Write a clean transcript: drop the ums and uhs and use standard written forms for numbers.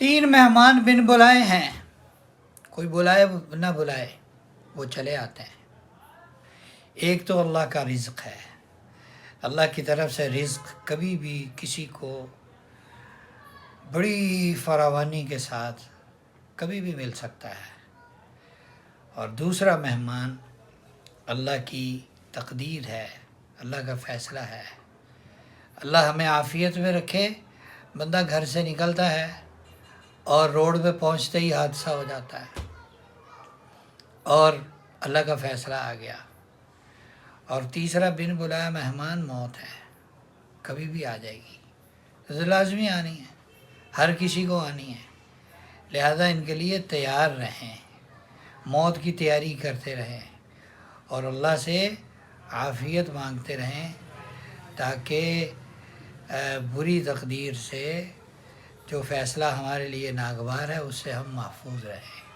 تین مہمان بن بلائے ہیں، کوئی بلائے نہ بلائے وہ چلے آتے ہیں۔ ایک تو اللہ کا رزق ہے، اللہ کی طرف سے رزق کبھی بھی کسی کو بڑی فراوانی کے ساتھ کبھی بھی مل سکتا ہے۔ اور دوسرا مہمان اللہ کی تقدیر ہے، اللہ کا فیصلہ ہے۔ اللہ ہمیں عافیت میں رکھے، بندہ گھر سے نکلتا ہے اور روڈ پہ پہنچتے ہی حادثہ ہو جاتا ہے اور اللہ کا فیصلہ آ گیا۔ اور تیسرا بن بلایا مہمان موت ہے، کبھی بھی آ جائے گی، لازمی آنی ہے، ہر کسی کو آنی ہے۔ لہذا ان کے لیے تیار رہیں، موت کی تیاری کرتے رہیں اور اللہ سے عافیت مانگتے رہیں تاکہ بری تقدیر سے جو فیصلہ ہمارے لیے ناگوار ہے اس سے ہم محفوظ رہیں۔